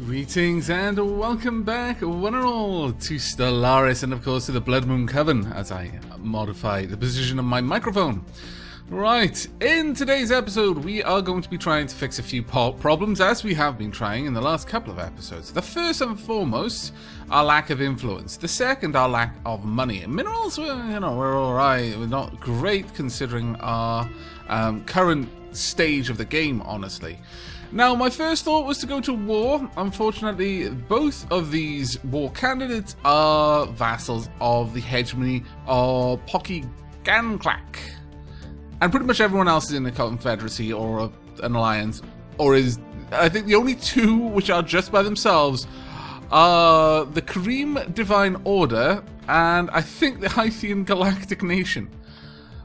Greetings and welcome back, one and all, to Stellaris and of course to the Blood Moon Coven, as I modify the position of my microphone. Right, in today's episode we are going to be trying to fix a few problems, as we have been trying in the last couple of episodes. The first and foremost, our lack of influence. The second, our lack of money. Minerals, well, we're alright. We're not great considering our current stage of the game, honestly. Now, my first thought was to go to war. Unfortunately, both of these war candidates are vassals of the hegemony of Pocky Ganklak. And pretty much everyone else is in a confederacy or an alliance, or is, I think the only two which are just by themselves are the Kareem Divine Order and I think the Hythian Galactic Nation.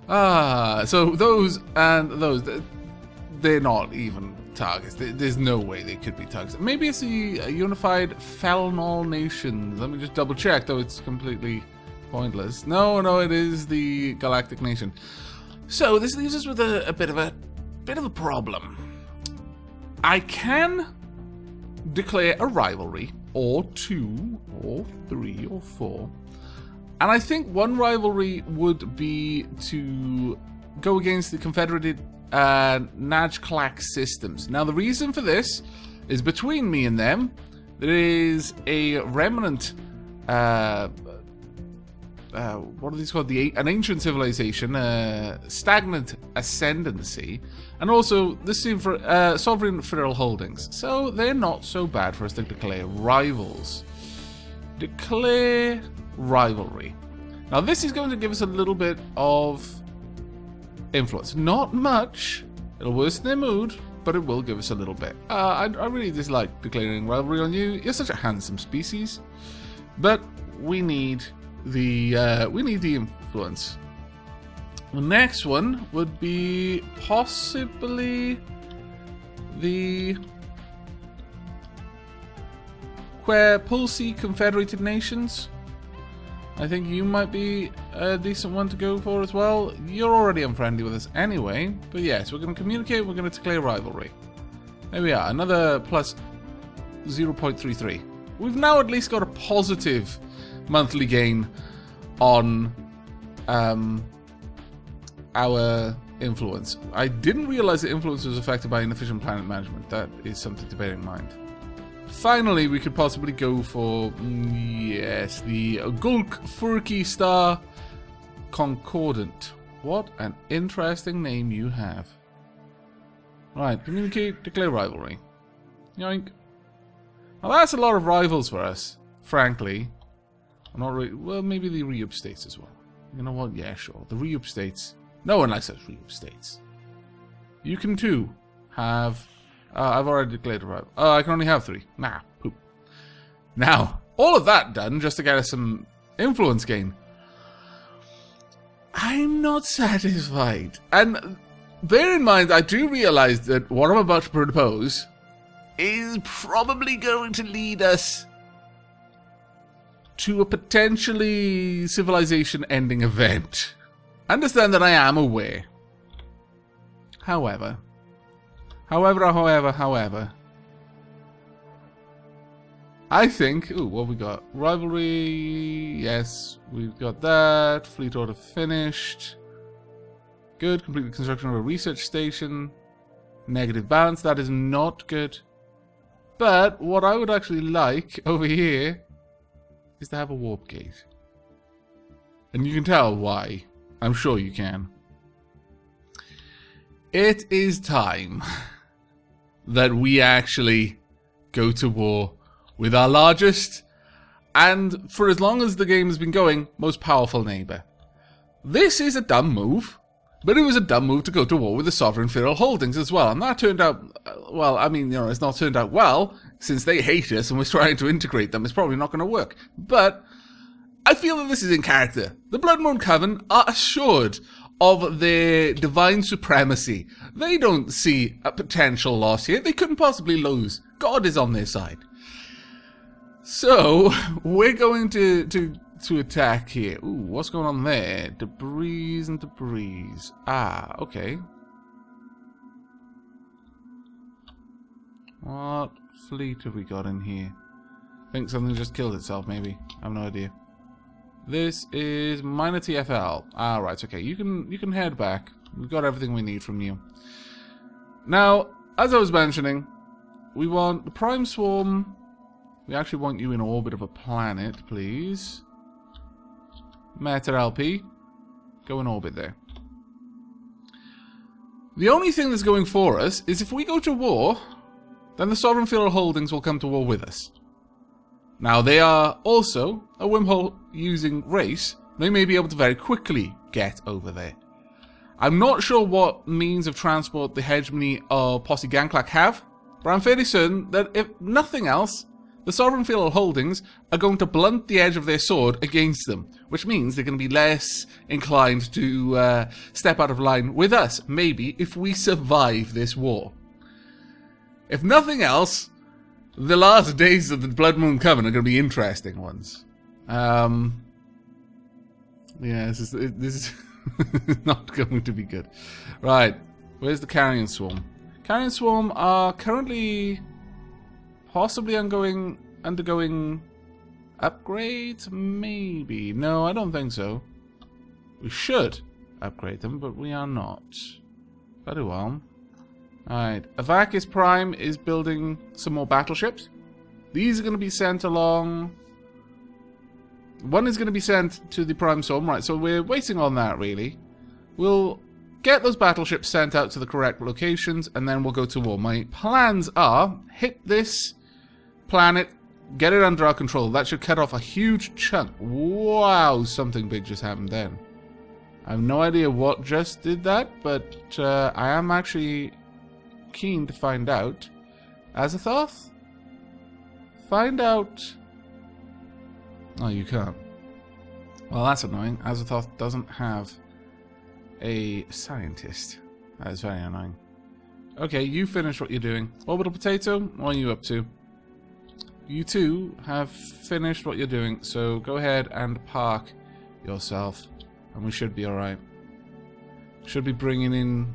So those and those, they're not even targets. There's no way they could be targets. Maybe it's the Unified Felnol Nation. Let me just double check, though it's completely pointless. No, it is the Galactic Nation. So this leaves us with a bit of a problem. I can declare a rivalry, or two, or three, or four, and I think one rivalry would be to go against the Confederated Najklak systems. Now, the reason for this is between me and them, there is a remnant. What are these called? An ancient civilization, stagnant ascendancy, and also this seems for sovereign federal holdings. So they're not so bad for us to declare rivals. Declare rivalry. Now, this is going to give us a little bit of influence. Not much. It'll worsen their mood, but it will give us a little bit. I really dislike declaring rivalry on you. You're such a handsome species, but we need the influence. The next one would be possibly the Pulsi Confederated Nations. I think you might be a decent one to go for as well. You're already unfriendly with us anyway. But yes, we're going to communicate. We're going to declare rivalry. There we are. Another plus 0.33. We've now at least got a positive monthly gain on our influence. I didn't realize that influence was affected by inefficient planet management. That is something to bear in mind. Finally, we could possibly go for, yes, the Gulk Furky Star Concordant. What an interesting name you have. Right, communicate, declare rivalry. Yoink. Now that's a lot of rivals for us, frankly. I'm not really, well, maybe the Reub states as well. You know what? Yeah, sure. The Reub states. No one likes those Reub states. You can too have. I've already declared a rival. I can only have 3. Nah, poop. Now, all of that done just to get us some influence gain. I'm not satisfied. And bear in mind, I do realize that what I'm about to propose is probably going to lead us to a potentially civilization-ending event. Understand that I am aware. However, I think, ooh, what we got? Rivalry, yes, we've got that. Fleet order finished. Good, complete the construction of a research station. Negative balance, that is not good. But what I would actually like over here is to have a warp gate. And you can tell why. I'm sure you can. It is time that we actually go to war with our largest, and for as long as the game has been going, most powerful neighbour. This is a dumb move, but it was a dumb move to go to war with the sovereign federal holdings as well, and that turned out, well, I mean, it's not turned out well, since they hate us and we're trying to integrate them. It's probably not going to work, but I feel that this is in character. The Blood Moon Coven are assured of their divine supremacy. They don't see a potential loss here. They couldn't possibly lose. God is on their side. So, we're going to attack here. Ooh, what's going on there? Debris and debris. Okay. What fleet have we got in here? I think something just killed itself, maybe. I have no idea. This is minor TFL. Ah, right, okay. You can head back. We've got everything we need from you. Now, as I was mentioning, we want the Prime Swarm. We actually want you in orbit of a planet, please. Meta LP. Go in orbit there. The only thing that's going for us is if we go to war, then the Sovereign Field Holdings will come to war with us. Now, they are also a wormhole-using race. They may be able to very quickly get over there. I'm not sure what means of transport the hegemony of Posse Ganklak have, but I'm fairly certain that if nothing else, the Sovereign Field Holdings are going to blunt the edge of their sword against them, which means they're going to be less inclined to step out of line with us, maybe, if we survive this war. If nothing else, the last days of the Blood Moon Coven are going to be interesting ones. Yeah, this is not going to be good. Right, where's the Carrion Swarm? Carrion Swarm are currently possibly undergoing upgrades, maybe. No, I don't think so. We should upgrade them, but we are not. Very well. Alright, Aavak Prime is building some more battleships. These are going to be sent along. One is going to be sent to the Prime Swarm, right, so we're waiting on that, really. We'll get those battleships sent out to the correct locations, and then we'll go to war. My plans are, hit this planet, get it under our control. That should cut off a huge chunk. Wow, something big just happened then. I have no idea what just did that, but I am actually keen to find out. Azathoth? Find out. Oh, you can't. Well, that's annoying. Azathoth doesn't have a scientist. That is very annoying. Okay, you finish what you're doing. Orbital Potato, what are you up to? You two have finished what you're doing, so go ahead and park yourself, and we should be alright. Should be bringing in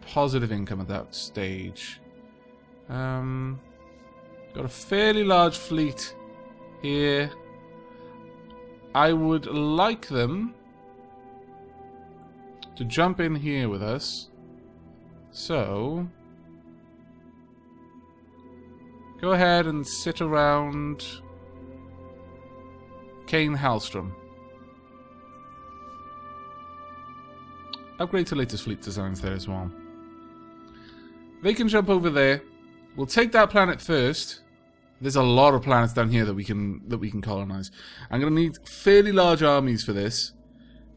positive income at that stage. Got a fairly large fleet here. I would like them to jump in here with us. So go ahead and sit around Kane Hallstrom. Upgrade to latest fleet designs there as well. They can jump over there. We'll take that planet first. There's a lot of planets down here that we can colonize. I'm going to need fairly large armies for this,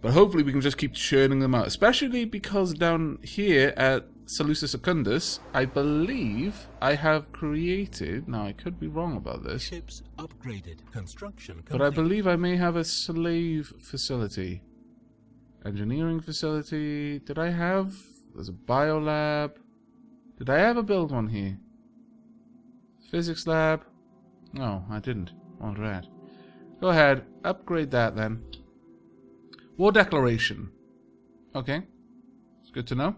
but hopefully we can just keep churning them out. Especially because down here at Salusa Secundus, I believe I have created. Now I could be wrong about this. Ships upgraded. Construction complete. But I believe I may have a slave facility. Engineering facility. Did I have? There's a biolab. Did I ever build one here? Physics lab. No, I didn't. All right. Go ahead. Upgrade that then. War declaration. Okay. It's good to know.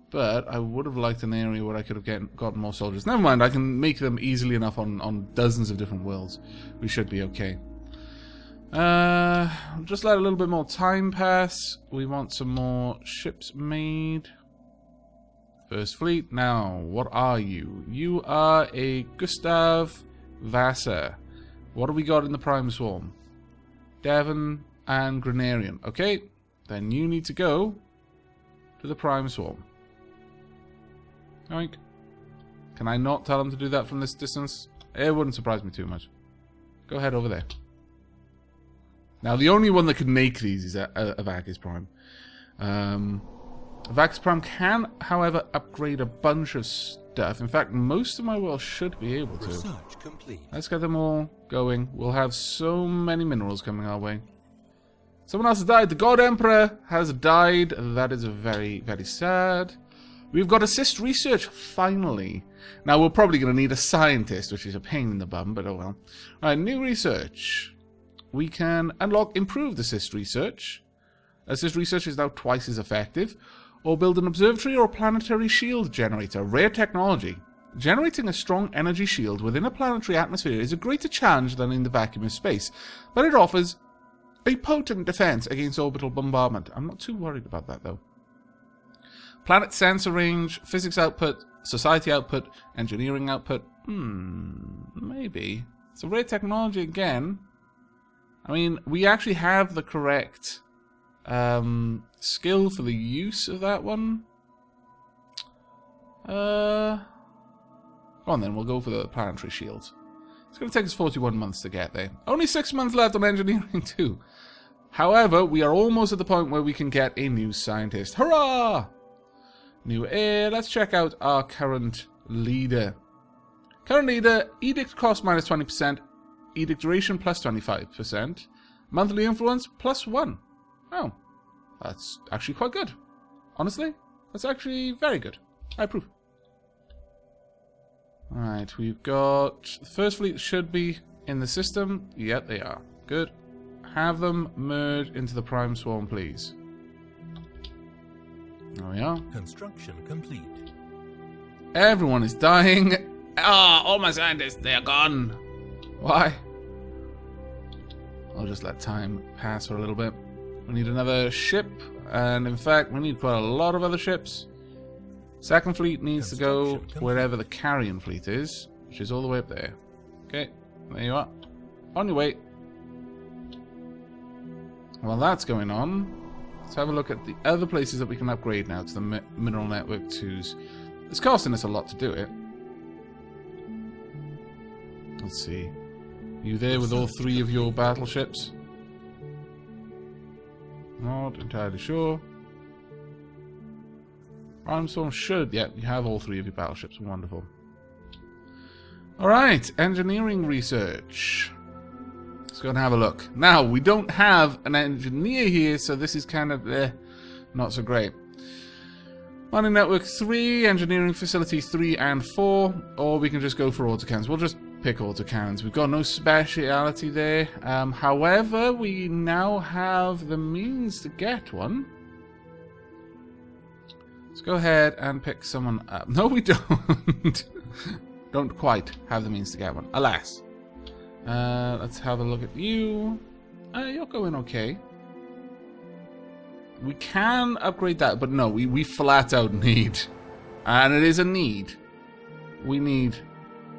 But I would have liked an area where I could have gotten more soldiers. Never mind. I can make them easily enough on dozens of different worlds. We should be okay. Just let a little bit more time pass. We want some more ships made. First fleet. Now, what are you? You are a Gustav Vassar. What do we got in the Prime Swarm? Devon and Grenarian. Okay, then you need to go to the Prime Swarm. Oink. Can I not tell him to do that from this distance? It wouldn't surprise me too much. Go ahead over there. Now, the only one that can make these is Aavak Prime. Aavak Prime can, however, upgrade a bunch of stuff. In fact, most of my world should be able to. Research complete. Let's get them all going. We'll have so many minerals coming our way. Someone else has died. The God Emperor has died. That is very, very sad. We've got assist research, finally. Now, we're probably going to need a scientist, which is a pain in the bum, but oh well. Alright, new research. We can unlock improved assist research. Assist research is now twice as effective. Or build an observatory or planetary shield generator. Rare technology. Generating a strong energy shield within a planetary atmosphere is a greater challenge than in the vacuum of space, but it offers a potent defense against orbital bombardment. I'm not too worried about that, though. Planet sensor range, physics output, society output, engineering output. Maybe. It's a rare technology again. I mean, we actually have the correct skill for the use of that one. Go on then, we'll go for the planetary shield. It's going to take us 41 months to get there. Only 6 months left on engineering too. However, we are almost at the point where we can get a new scientist. Hurrah! New heir. Let's check out our current leader. Current leader, edict cost minus 20%, edict duration plus 25%, monthly influence plus 1. Oh, that's actually quite good. Honestly, that's actually very good. I approve. Alright, we've got... The first fleet should be in the system. Yep, they are. Good. Have them merge into the Prime Swarm, please. There we are. Construction complete. Everyone is dying. Ah, all my scientists, they are gone. Why? I'll just let time pass for a little bit. We need another ship, and in fact, we need quite a lot of other ships. Second fleet needs to go wherever the carrion fleet is, which is all the way up there. Okay, there you are. On your way. While that's going on, let's have a look at the other places that we can upgrade now to the Mineral Network 2s. It's costing us a lot to do it. Let's see. Are you there with all 3 of your battleships? Not entirely sure. Prime Swarm should. Yeah, you have all 3 of your battleships. Wonderful. Alright, engineering research. Let's go and have a look. Now, we don't have an engineer here, so this is kind of not so great. Mining Network 3, Engineering Facility 3 and 4, or we can just go for autocannons. We'll just pick autocannons. We've got no speciality there. However, we now have the means to get one. Let's go ahead and pick someone up. No, we don't. Don't quite have the means to get one. Alas. Let's have a look at you. You're going okay. We can upgrade that, but no, we flat out need. And it is a need. We need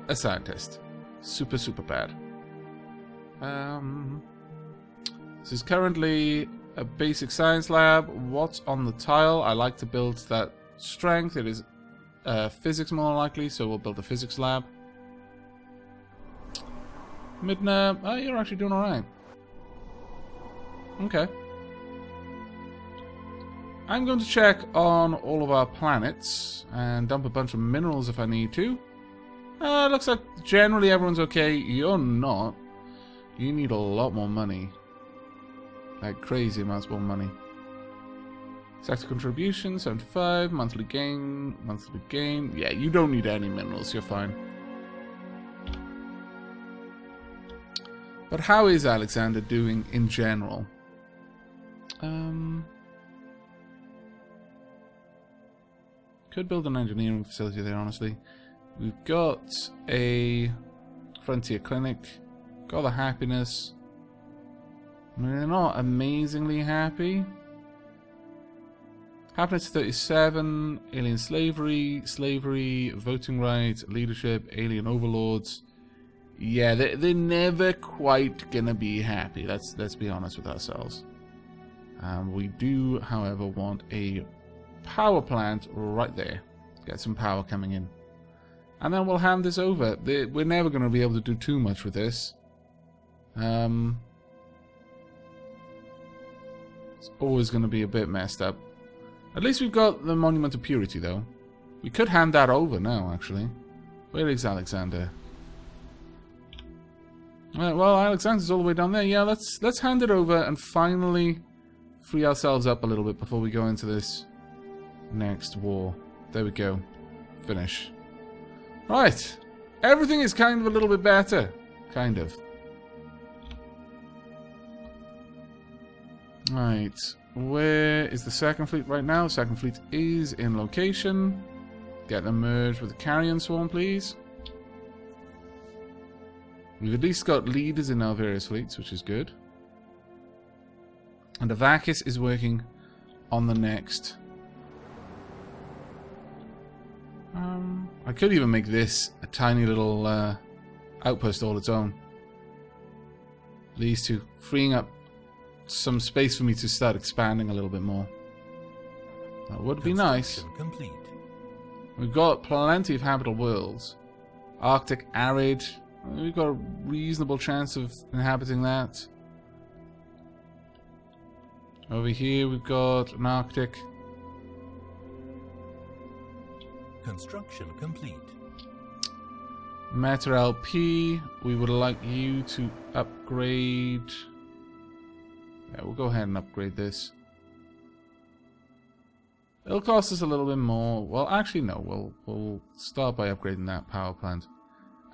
a scientist. Super, super bad. This is currently a basic science lab. What's on the tile? I like to build that strength. It is physics more likely, so we'll build a physics lab. Midna, you're actually doing alright. Okay. I'm going to check on all of our planets and dump a bunch of minerals if I need to. Looks like generally everyone's okay. You're not. You need a lot more money. Like crazy amounts more money. Sector contribution, 75. Monthly gain. Monthly gain. Yeah, you don't need any minerals. You're fine. But how is Alexander doing in general? Could build an engineering facility there, honestly. We've got a frontier clinic. Got the happiness. I mean, they're not amazingly happy. Happiness 37, alien slavery, voting rights, leadership, alien overlords. Yeah, they're never quite gonna be happy. Let's be honest with ourselves. We do, however, want a power plant right there. Get some power coming in. And then we'll hand this over. We're never going to be able to do too much with this. It's always going to be a bit messed up. At least we've got the Monument of Purity, though. We could hand that over now, actually. Where is Alexander? Well, Alexander's all the way down there. Yeah, let's hand it over and finally free ourselves up a little bit before we go into this next war. There we go. Finish. Right. Everything is kind of a little bit better. Kind of. Right. Where is the second fleet right now? Second fleet is in location. Get them merged with the carrion swarm, please. We've at least got leaders in our various fleets, which is good. And Aavak is working on the next. I could even make this a tiny little outpost all its own. These two, freeing up some space for me to start expanding a little bit more. That would be nice. Complete. We've got plenty of habitable worlds. Arctic, arid. We've got a reasonable chance of inhabiting that. Over here we've got an Arctic. Construction complete. Meta LP, we would like you to upgrade. Yeah, we'll go ahead and upgrade this. It'll cost us a little bit more. Well, actually, no. We'll start by upgrading that power plant.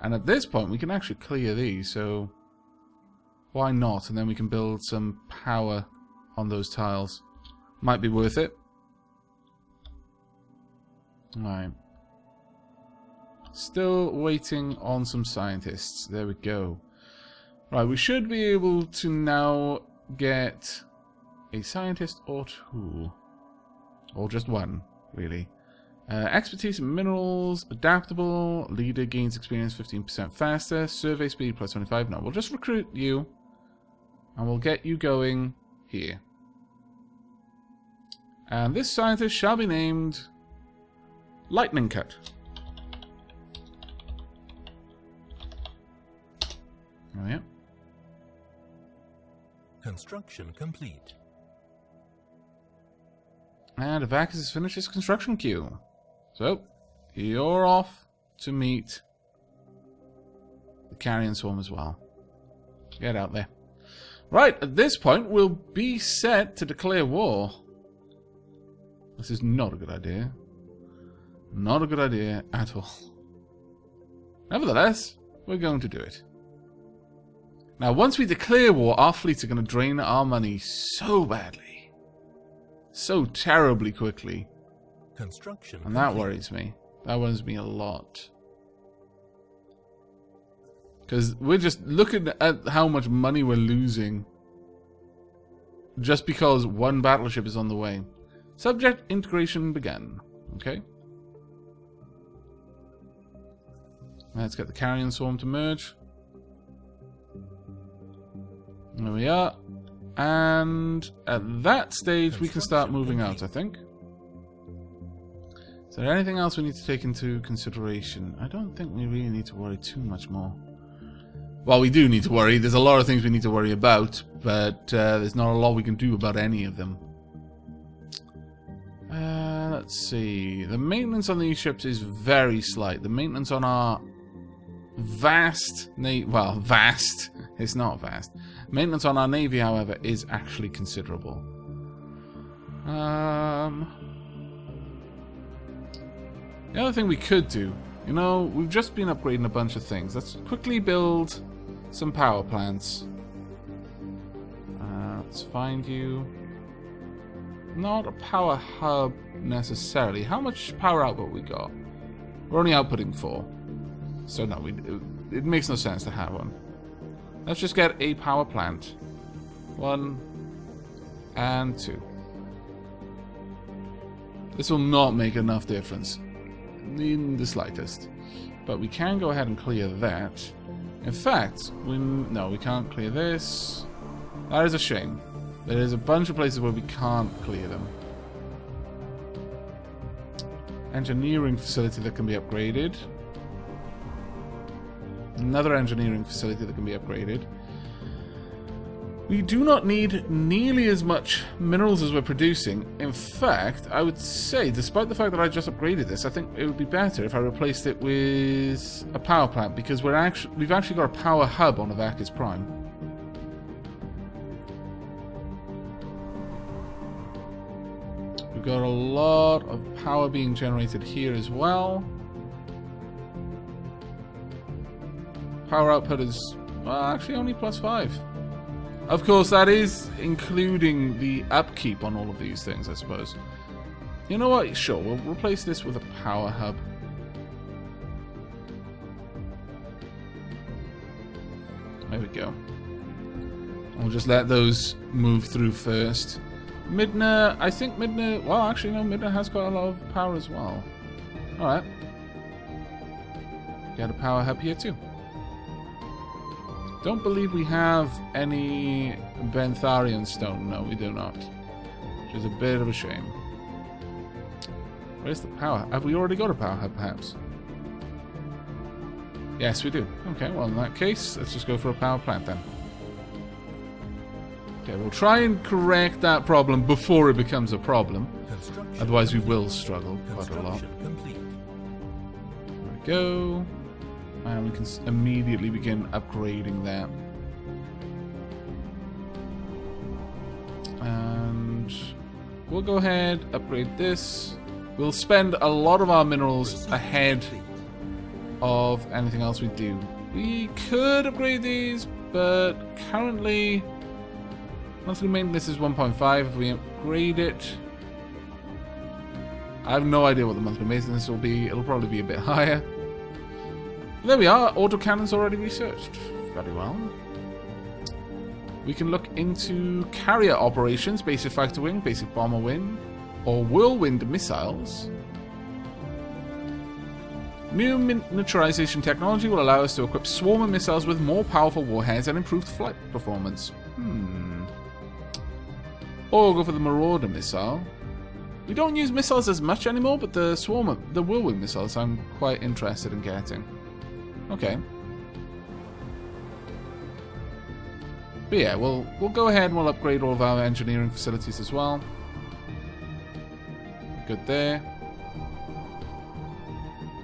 And at this point, we can actually clear these, so why not? And then we can build some power on those tiles. Might be worth it. Alright. Still waiting on some scientists. There we go. Right, we should be able to now get a scientist or two. Or just one, really. Expertise in minerals, adaptable, leader gains experience 15% faster, survey speed plus 25. No, we'll just recruit you. And we'll get you going here. And this scientist shall be named Lightning Cut. Oh yeah. Construction complete. And Aavak has finished his construction queue. So, you're off to meet the carrion swarm as well. Get out there. Right, at this point, we'll be set to declare war. This is not a good idea. Not a good idea at all. Nevertheless, we're going to do it. Now, once we declare war, our fleets are going to drain our money so badly. So terribly quickly. Construction and that worries me. That worries me a lot. Because we're just looking at how much money we're losing. Just because one battleship is on the way. Subject integration began. Okay. Let's get the carrion swarm to merge. There we are. And at that stage we can start moving out, I think. Is there anything else we need to take into consideration? I don't think we really need to worry too much more. Well, we do need to worry. There's a lot of things we need to worry about, but there's not a lot we can do about any of them. Let's see. The maintenance on these ships is very slight. The maintenance on our vast... well, vast. It's not vast. Maintenance on our navy, however, is actually considerable. The other thing we could do, you know, we've just been upgrading a bunch of things. Let's quickly build some power plants. Let's find you. Not a power hub necessarily. How much power output we got? We're only outputting 4. So no, it makes no sense to have one. Let's just get a power plant. 1 and 2. This will not make enough difference. In the slightest. But we can go ahead and clear that. In fact, no, we can't clear this. That is a shame. There is a bunch of places where we can't clear them. Engineering facility that can be upgraded. Another engineering facility that can be upgraded. We do not need nearly as much minerals as we're producing. In fact, I would say, despite the fact that I just upgraded this, I think it would be better if I replaced it with a power plant, because we've actually got a power hub on Aavak Prime. We've got a lot of power being generated here as well. Power output is actually only +5. Of course, that is including the upkeep on all of these things, I suppose. You know what? Sure, we'll replace this with a power hub. There we go. We'll just let those move through first. Midna, I think Midna... Well, actually, no, Midna has got a lot of power as well. Alright. Get a power hub here too. Don't believe we have any Bentharian stone. No, we do not. Which is a bit of a shame. Where's the power? Have we already got a power hub, perhaps? Yes, we do. Okay, well, in that case, let's just go for a power plant then. Okay, we'll try and correct that problem before it becomes a problem. Otherwise, we will struggle quite a lot. Complete. There we go. And we can immediately begin upgrading that. And we'll go ahead, upgrade this. We'll spend a lot of our minerals ahead of anything else we do. We could upgrade these, but currently monthly maintenance is 1.5. If we upgrade it, I have no idea what the monthly maintenance will be. It'll probably be a bit higher. There we are. Autocannons already researched. Very well. We can look into carrier operations, basic fighter wing, basic bomber wing, or whirlwind missiles. New miniaturization technology will allow us to equip swarmer missiles with more powerful warheads and improved flight performance. Or go for the Marauder missile. We don't use missiles as much anymore, but the whirlwind missiles I'm quite interested in getting. Okay. But yeah, we'll go ahead and we'll upgrade all of our engineering facilities as well. Good there.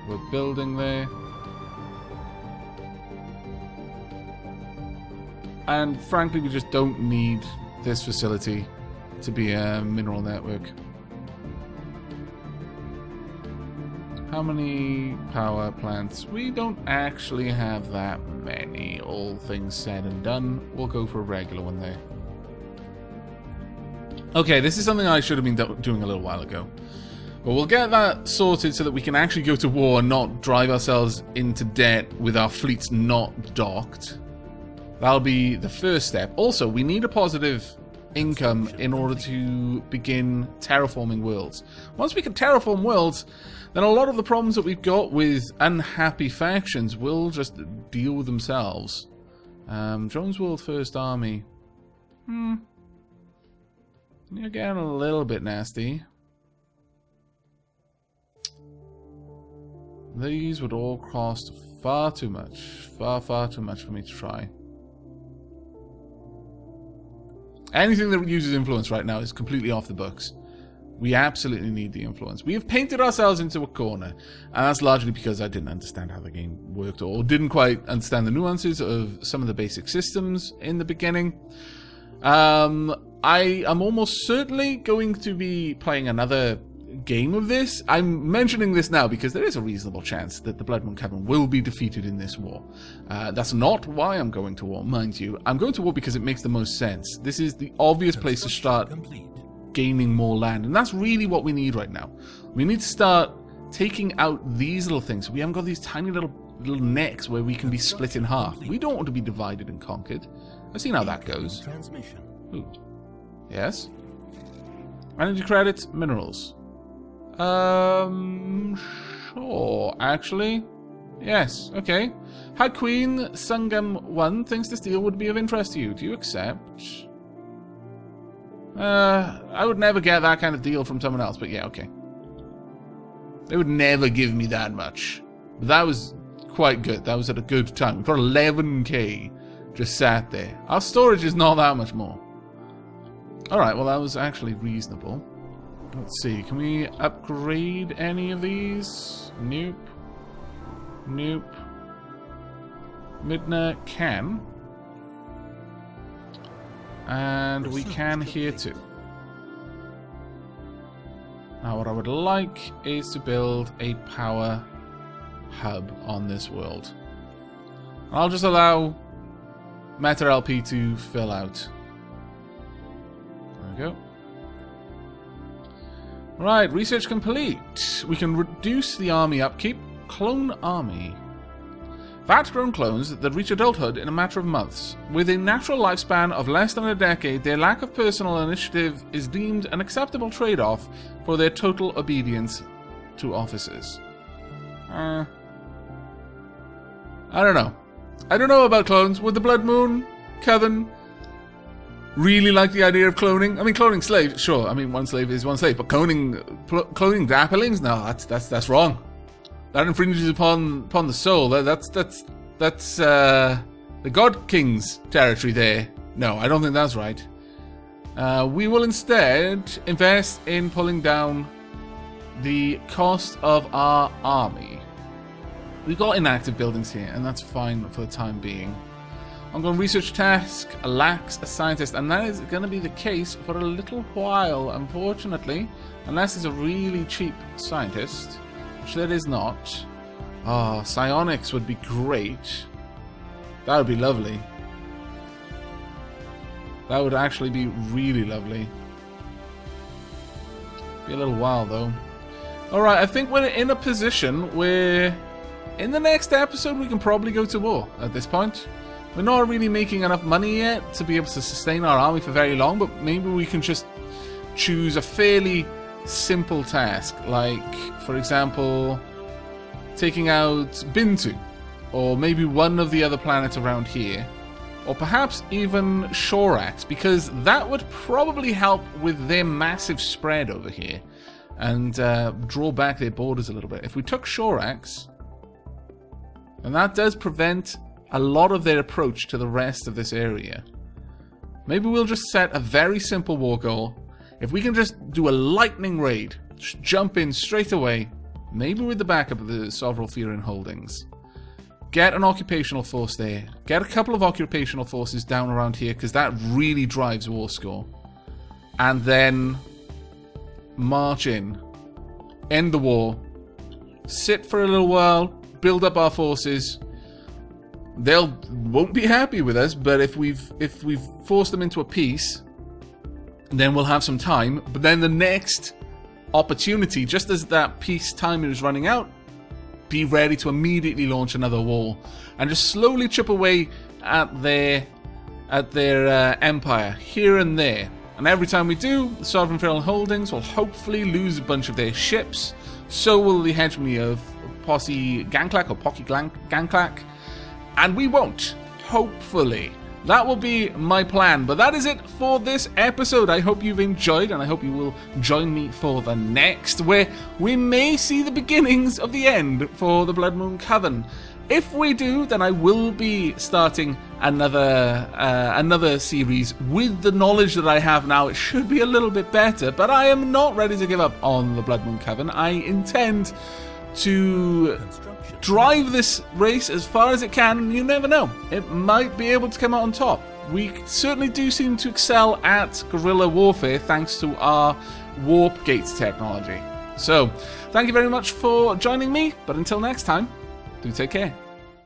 We're building there. And frankly, we just don't need this facility to be a mineral network. How many power plants? We don't actually have that many, all things said and done. We'll go for a regular one there. Okay, this is something I should have been doing a little while ago. But we'll get that sorted so that we can actually go to war and not drive ourselves into debt with our fleets not docked. That'll be the first step. Also, we need a positive income in order to begin terraforming worlds. Once we can terraform worlds, then a lot of the problems that we've got with unhappy factions will just deal with themselves. Jones World First Army. You're getting a little bit nasty. These would all cost far too much. Far too much for me to try. Anything that uses influence right now is completely off the books. We absolutely need the influence. We have painted ourselves into a corner, and that's largely because I didn't understand how the game worked or didn't quite understand the nuances of some of the basic systems in the beginning. I am almost certainly going to be playing another game of this. I'm mentioning this now because there is a reasonable chance that the Blood Moon Coven will be defeated in this war. That's not why I'm going to war, mind you. I'm going to war because it makes the most sense. This is the obvious place to start gaining more land, and that's really what we need right now. We need to start taking out these little things. We haven't got these tiny little necks where we can be split in half. We don't want to be divided and conquered. I've seen how that goes. Ooh. Yes. Energy credits, minerals. Sure, actually. Yes, okay. High Queen Sangam 1 thinks this deal would be of interest to you. Do you accept? I would never get that kind of deal from someone else, but yeah, okay. They would never give me that much. But that was quite good. That was at a good time. We've got 11k just sat there. Our storage is not that much more. Alright, well that was actually reasonable. Let's see, can we upgrade any of these? Nope. Nope. Midna can. And we can here too. Now what I would like is to build a power hub on this world. I'll just allow Meta LP to fill out. There we go. Right, research complete. We can reduce the army upkeep. Clone army. Vat-grown clones that reach adulthood in a matter of months. With a natural lifespan of less than a decade, their lack of personal initiative is deemed an acceptable trade-off for their total obedience to officers. I don't know. I don't know about clones. Would the Blood Moon Coven really like the idea of cloning? I mean, cloning slaves, sure. I mean, one slave is one slave, but cloning grapplings? No, that's wrong. That infringes upon the soul. That's the God King's territory there. No, I don't think that's right. We will instead invest in pulling down the cost of our army. We've got inactive buildings here, and that's fine for the time being. Ongoing research task lacks a scientist, and that is going to be the case for a little while, unfortunately, unless it's a really cheap scientist, which that is not. Oh, psionics would be great. That would be lovely. That would actually be really lovely. Be a little while, though. Alright, I think we're in a position where in the next episode we can probably go to war at this point. We're not really making enough money yet to be able to sustain our army for very long, but maybe we can just choose a fairly simple task, like, for example, taking out Bintu, or maybe one of the other planets around here, or perhaps even Shorax, because that would probably help with their massive spread over here, and draw back their borders a little bit. If we took Shorax, and that does prevent a lot of their approach to the rest of this area. Maybe we'll just set a very simple war goal. If we can just do a lightning raid, just jump in straight away, maybe with the backup of the Sovereign holdings. Get an occupational force there. Get a couple of occupational forces down around here, because that really drives war score. And then march in. End the war. Sit for a little while. Build up our forces. They won't be happy with us, but if we've forced them into a peace, then we'll have some time. But then the next opportunity, just as that peace timer is running out, be ready to immediately launch another war and just slowly chip away at their empire here and there. And every time we do, the Sovereign holdings will hopefully lose a bunch of their ships. So will the hegemony of Posse Ganklak or Pocky Ganklak. And we won't. Hopefully. That will be my plan. But that is it for this episode. I hope you've enjoyed, and I hope you will join me for the next, where we may see the beginnings of the end for the Blood Moon Coven. If we do, then I will be starting another series with the knowledge that I have now. It should be a little bit better, but I am not ready to give up on the Blood Moon Coven. I intend to drive this race as far as it can, and you never know, it might be able to come out on top. We certainly do seem to excel at guerrilla warfare thanks to our warp gates technology. So, thank you very much for joining me, but until next time, do take care.